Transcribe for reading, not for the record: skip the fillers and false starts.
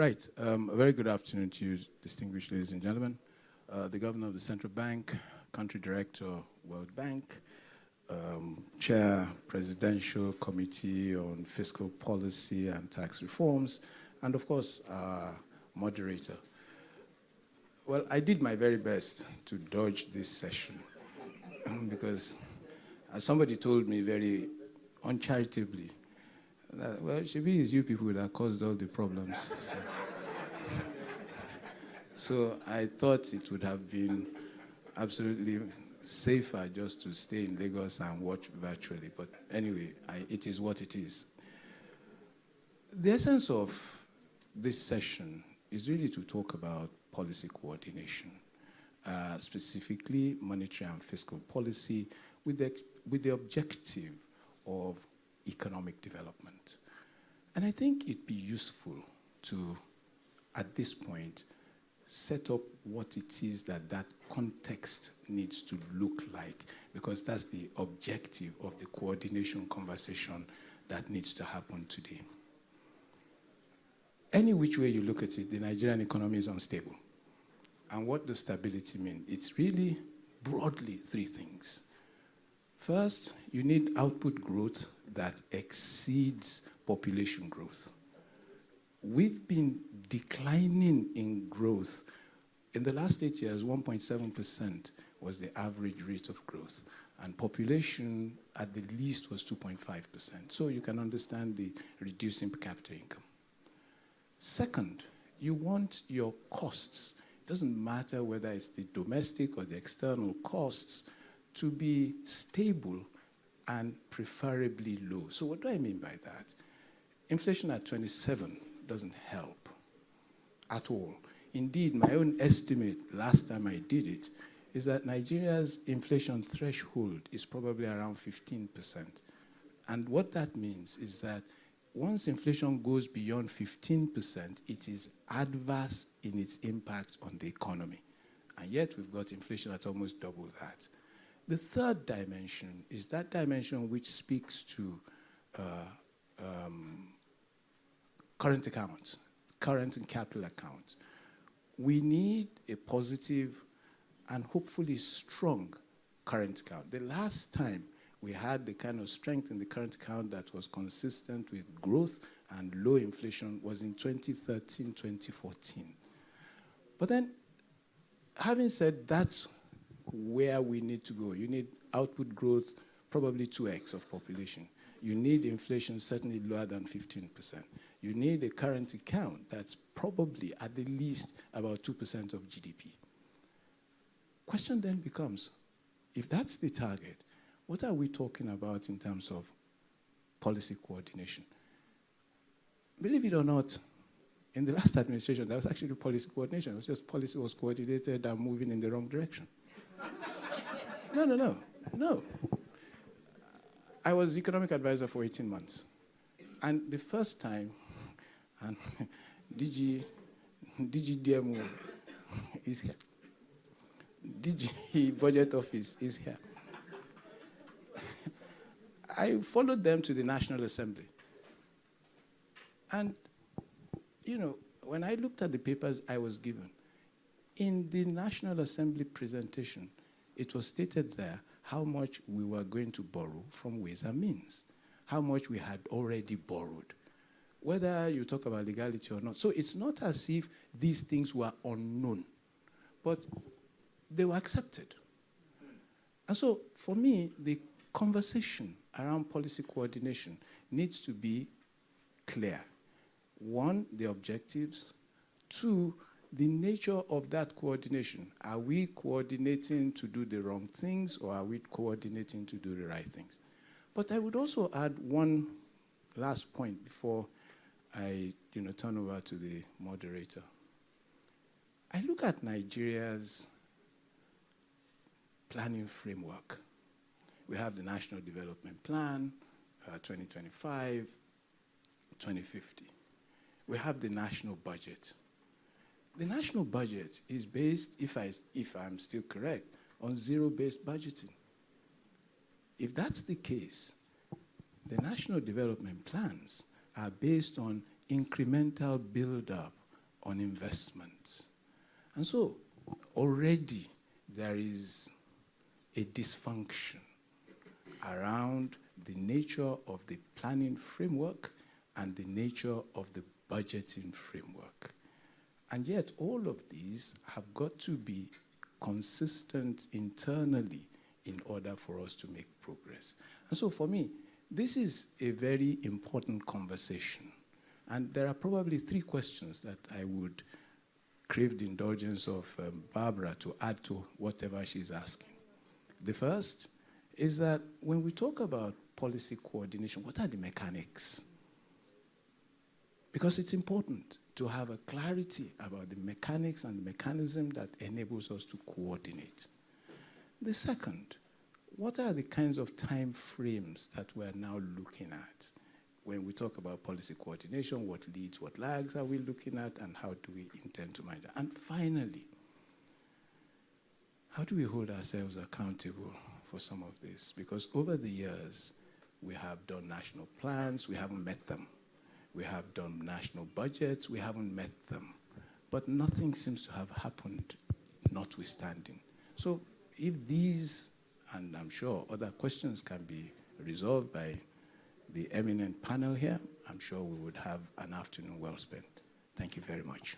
Right. A very good afternoon to you, distinguished ladies and gentlemen. The Governor of the Central Bank, Country Director, World Bank, Chair, Presidential Committee on Fiscal Policy and Tax Reforms, and of course, moderator. Well, I did my very best to dodge this session because as somebody told me very uncharitably, that, well, Shebi, it's you people that caused all the problems. So I thought it would have been absolutely safer just to stay in Lagos and watch virtually. But anyway, it is what it is. The essence of this session is really to talk about policy coordination, specifically monetary and fiscal policy with the objective of economic development. And I think it'd be useful to, at this point, set up what it is that context needs to look like, because that's the objective of the coordination conversation that needs to happen today. Any which way you look at it, the Nigerian economy is unstable. And what does stability mean? It's really broadly three things. First, you need output growth that exceeds population growth. We've been declining in growth. In the last 8 years, 1.7% was the average rate of growth. And population, at the least, was 2.5%. So you can understand the reducing per capita income. Second, you want your costs. It doesn't matter whether it's the domestic or the external costs to be stable and preferably low. So what do I mean by that? Inflation at 27 doesn't help at all. Indeed, my own estimate last time I did it is that Nigeria's inflation threshold is probably around 15%. And what that means is that once inflation goes beyond 15%, it is adverse in its impact on the economy. And yet we've got inflation at almost double that. The third dimension is that dimension which speaks to current accounts, current and capital accounts. We need a positive and hopefully strong current account. The last time we had the kind of strength in the current account that was consistent with growth and low inflation was in 2013, 2014. But then, having said that's where we need to go. You need output growth, probably 2x of population. You need inflation certainly lower than 15%. You need a current account that's probably at the least about 2% of GDP. Question then becomes, if that's the target, what are we talking about in terms of policy coordination? Believe it or not, in the last administration, there was actually policy coordination. It was just policy was coordinated and moving in the wrong direction. No. I was economic advisor for 18 months. And the first time, and DG DMO is here. DG Budget Office is here. I followed them to the National Assembly. And, you know, when I looked at the papers I was given, in the National Assembly presentation, it was stated there how much we were going to borrow from Ways and Means, how much we had already borrowed, whether you talk about legality or not. So it's not as if these things were unknown, but they were accepted. And so for me, the conversation around policy coordination needs to be clear. One, the objectives. Two, the nature of that coordination. Are we coordinating to do the wrong things, or are we coordinating to do the right things? But I would also add one last point before I turn over to the moderator. I look at Nigeria's planning framework. We have the National Development Plan, 2025, 2050. We have the national budget. The national budget is based, if I'm still correct, on zero-based budgeting. If that's the case, the national development plans are based on incremental build-up on investment. And so already there is a dysfunction around the nature of the planning framework and the nature of the budgeting framework. And yet all of these have got to be consistent internally in order for us to make progress. And so for me, this is a very important conversation. And there are probably 3 questions that I would crave the indulgence of Barbara to add to whatever she's asking. The first is that when we talk about policy coordination, what are the mechanics? Because it's important to have a clarity about the mechanics and the mechanism that enables us to coordinate. The second, what are the kinds of time frames that we're now looking at? When we talk about policy coordination, what leads, what lags are we looking at, and how do we intend to manage that? And finally, how do we hold ourselves accountable for some of this? Because over the years, we have done national plans, we haven't met them. We have done national budgets, we haven't met them. But nothing seems to have happened, notwithstanding. So if these, and I'm sure other questions can be resolved by the eminent panel here, I'm sure we would have an afternoon well spent. Thank you very much.